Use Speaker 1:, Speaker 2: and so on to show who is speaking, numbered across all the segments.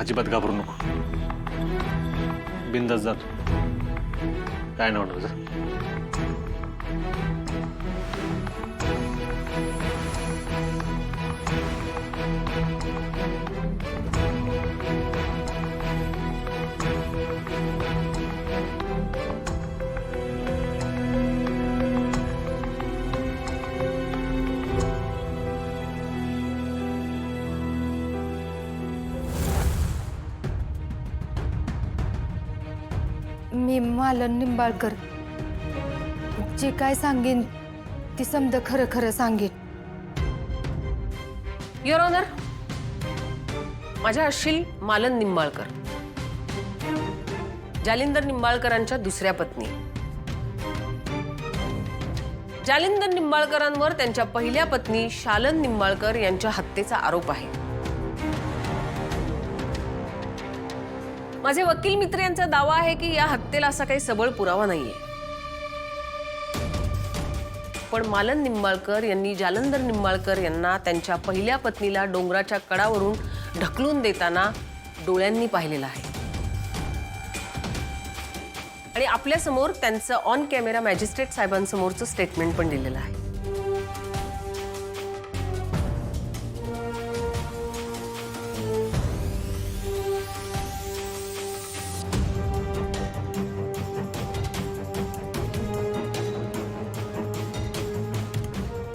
Speaker 1: अजिबात घाबरू नको, बिंदास जातो, काय नाही होणार जा.
Speaker 2: मी मालन निंबाळकर जे काय सांगेन ती समद खरं खरं सांगेन.
Speaker 3: युअर ऑनर, माझ्या अशील मालन निंबाळकर, जालिंदर निंबाळकरांच्या दुसऱ्या पत्नी. जालिंदर निंबाळकरांवर त्यांच्या पहिल्या पत्नी शालन निंबाळकर यांच्या हत्येचा आरोप आहे. माझे वकील मित्र यांचा दावा आहे की या हत्येला असा काही सबळ पुरावा नाहीये, पण मालन निंबाळकर यांनी जालंधर निंबाळकर यांना त्यांच्या पहिल्या पत्नीला डोंगराच्या कडावरून ढकलून देताना डोळ्यांनी पाहिलेलं आहे आणि आपल्या समोर त्यांचं ऑन कॅमेरा मॅजिस्ट्रेट साहेबांसमोरचं स्टेटमेंट पण दिलेलं आहे.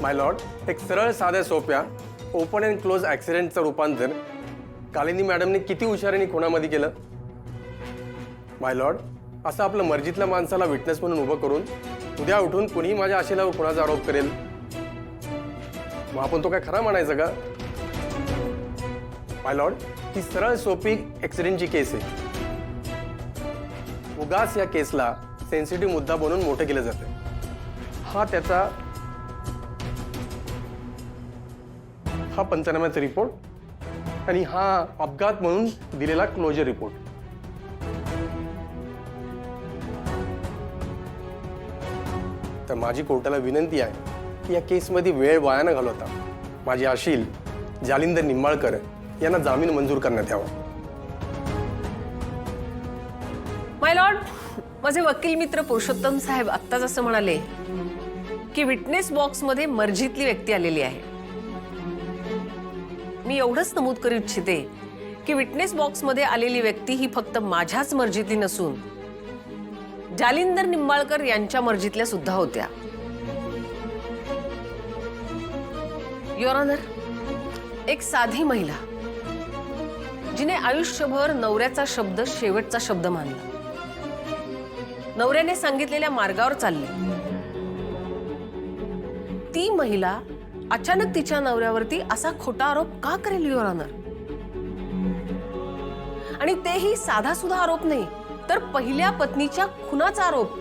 Speaker 4: माय लॉर्ड, एक सरळ साध्या सोप्या ओपन अँड क्लोज ॲक्सिडेंटचं रूपांतर कालिंदी मॅडमने किती हुशारीने खुनामध्ये केलं. माय लॉर्ड, असं आपलं मर्जीतल्या माणसाला विटनेस म्हणून उभं करून उद्या उठून कुणीही माझ्या आशेलावर खुनाचा आरोप करेल, मग आपण तो काय खरा म्हणायचं का. माय लॉर्ड, ही सरळ सोपी ॲक्सिडेंटची केस आहे. उगाच या केसला सेन्सिटिव्ह मुद्दा बनवून मोठं केलं जातं. हा पंचनाम्याचा रिपोर्ट आणि हा अपघात म्हणून दिलेला क्लोजर रिपोर्ट. तर माझी कोर्टाला विनंती आहे की या केसमध्ये वेळ वाया न घालवता माझी अशील जालिंदर निंबाळकर यांना जामीन मंजूर करण्यात यावा.
Speaker 3: माय लॉर्ड, माझे वकील मित्र पुरुषोत्तम साहेब आत्ताच असं म्हणाले की विटनेस बॉक्समध्ये मर्जीतली व्यक्ती आलेली आहे. मी एवढंच नमूद करू इच्छिते की विटनेस बॉक्समध्ये आलेली व्यक्ती ही फक्त माझ्याच मर्जीतली नसून जालिंदर निंबाळकर यांच्या मर्जीतल्या सुद्धा होत्या. युअर ऑनर, एक साधी महिला जिने आयुष्यभर नवऱ्याचा शब्द शेवटचा शब्द मानला, नवऱ्याने सांगितलेल्या मार्गावर चालली, ती महिला अचानक तिच्या नवऱ्यावरती असा खोटा आरोप का करेल युअर ऑनर. आणि तेही साधा सुद्धा आरोप नाही तर पहिल्या पत्नीच्या खुनाचा आरोप.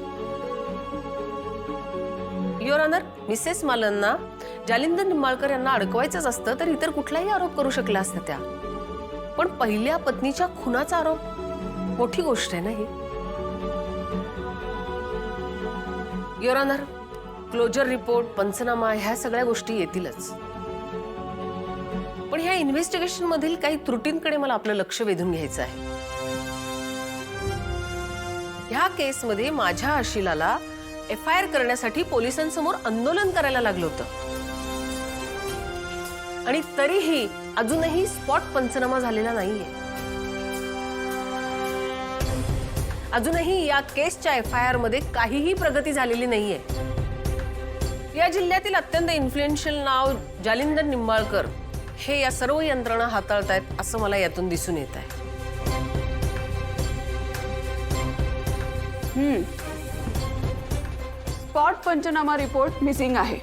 Speaker 3: युअर ऑनर, मिसेस मालनना जालिंदर निंबाळकर यांना अडकवायचंच असतं तर इतर कुठलाही आरोप करू शकल्या असत्या त्या, पण पहिल्या पत्नीच्या खुनाचा आरोप मोठी गोष्ट आहे ना ही. युअर ऑनर, क्लोजर रिपोर्ट, पंचनामा ह्या सगळ्या गोष्टी येतीलच, पण ह्या इन्व्हेस्टिगेशन मधील काही त्रुटींकडे मला आपलं लक्ष वेधून घ्यायचं आहे. ह्या केसमध्ये माझ्या अशिलाला FIR करण्यासाठी पोलिसांसमोर आंदोलन करायला लागलं होतं आणि तरीही अजूनही स्पॉट पंचनामा झालेला नाहीये. अजूनही या केसच्या FIR मध्ये काहीही प्रगती झालेली नाहीये. या जिल्ह्यातील अत्यंत इन्फ्लुएन्शियल नाव जालिंदर निंबाळकर हे या सर्व यंत्रणा हाताळतायत असं मला यातून दिसून येत आहे.
Speaker 5: स्पॉट पंचनामा रिपोर्ट मिसिंग आहे.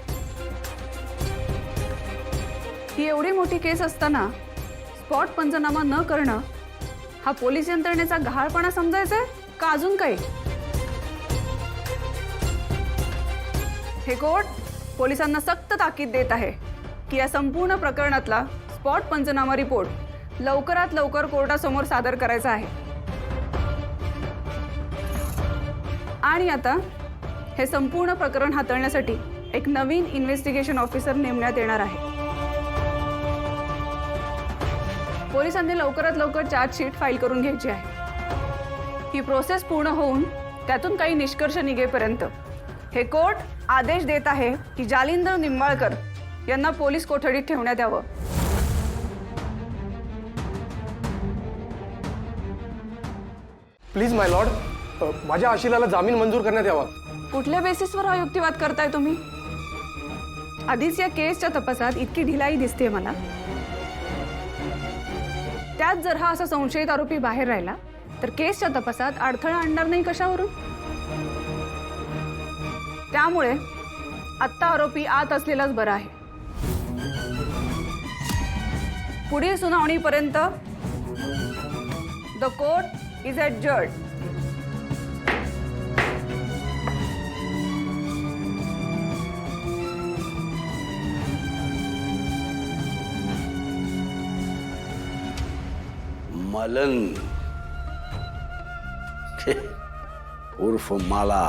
Speaker 5: ही एवढी मोठी केस असताना स्पॉट पंचनामा न करणं हा पोलीस यंत्रणेचा गहाळपणा समजायचा का अजून काही. हे कोर्ट पोलिसांना सक्त ताकीद देत आहे की या संपूर्ण प्रकरणातला स्पॉट पंचनामा रिपोर्ट लवकरात लवकर कोर्टासमोर सादर करायचा आहे. आणि आता हे संपूर्ण प्रकरण हाताळण्यासाठी एक नवीन इन्व्हेस्टिगेशन ऑफिसर नेमण्यात येणार आहे. पोलिसांनी लवकरात लवकर चार्जशीट फाईल करून घ्यायची आहे. ही प्रोसेस पूर्ण होऊन त्यातून काही निष्कर्ष निघेपर्यंत हे कोर्ट आदेश देत आहे की जालिंदर निंबाळकर यांना पोलीस कोठडीत ठेवण्यात यावं.
Speaker 4: प्लीज माय लॉर्ड, माझ्या आशिलाला जामीन मंजूर करण्यात यावा.
Speaker 5: कुठल्या बेसिसवर हा युक्तिवाद करताय तुम्ही? आधीच या केसच्या तपासात इतकी ढिलाई दिसते मला. त्यात जर हा असा संशयित आरोपी बाहेर राहिला तर केसच्या तपासात अडथळा आणणार नाही कशावरून? त्यामुळे आत्ता आरोपी आत असलेलाच बरा आहे. पुढील सुनावणीपर्यंत the court is adjourned.
Speaker 6: Malan उर्फ माला.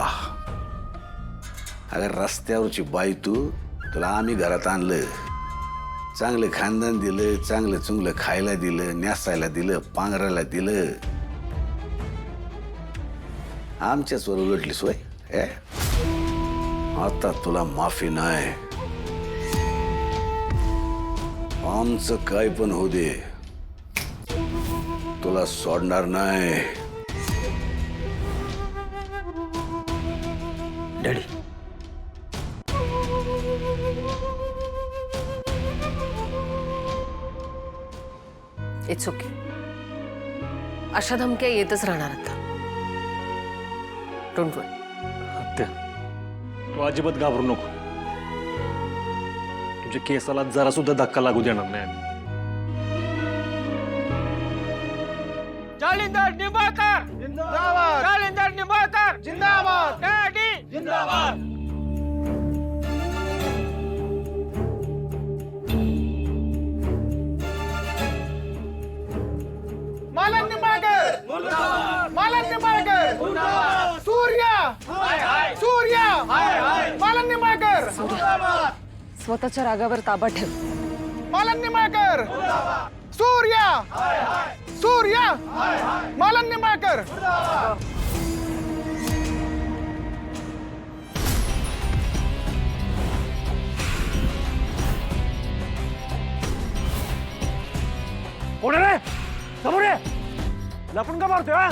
Speaker 6: अगर रस्त्यावरची बाई तुला आम्ही घरात आणलं, चांगलं खानदान दिलं, चांगलं चुंगलं खायला दिलं, न्यासायला दिलं, पांघरायला दिलं, आमच्याच वर उलटलीस वय. आता तुला माफी नाही. आमचं काय पण होऊ दे, तुला सोडणार नाही.
Speaker 1: Daddy,
Speaker 3: it's okay. अशा धमक्या येतच राहणार आता. डोंट वरी.
Speaker 1: आत्या, तू अजिबात घाबरू नको. तुझ्या केसाला जरा सुद्धा धक्का लागू देणार नाही आम्ही.
Speaker 7: जालिंदर निंबाळकर जिंदाबाद. जालिंदर निंबाळकर जिंदाबाद. डॅडी जिंदाबाद. मालन निंबाळकर मुर्दाबाद. मालन निंबाळकर मुर्दाबाद. सूर्या हाय हाय. सूर्या हाय हाय. मालन निंबाळकर मुर्दाबाद.
Speaker 2: स्वतःच्या रागावर ताबा ठेव.
Speaker 7: मालन निंबाळकर मुर्दाबाद. सूर्या हाय हाय. सूर्या हाय हाय. मालन निंबाळकर मुर्दाबाद.
Speaker 1: कोण रे? समोर रे, लपून का मारतोय? हा?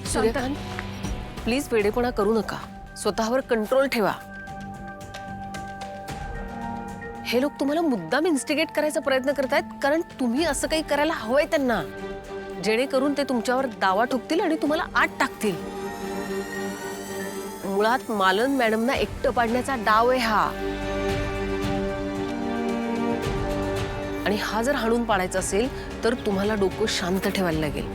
Speaker 3: सूर्यकांत, प्लीज वेडेपणा करू नका. स्वतःवर कंट्रोल ठेवा. हे लोक तुम्हाला मुद्दाम इन्स्टिगेट करायचा प्रयत्न करतायत, कारण तुम्ही असं काही करायला हवंय त्यांना, जेणेकरून ते तुमच्यावर दावा ठोकतील आणि तुम्हाला आत टाकतील. मुळात मालन मॅडमना एकटं पाडण्याचा डाव आहे हा. आणि हा जर हाणून पाडायचा असेल तर तुम्हाला डोकं शांत ठेवायला लागेल.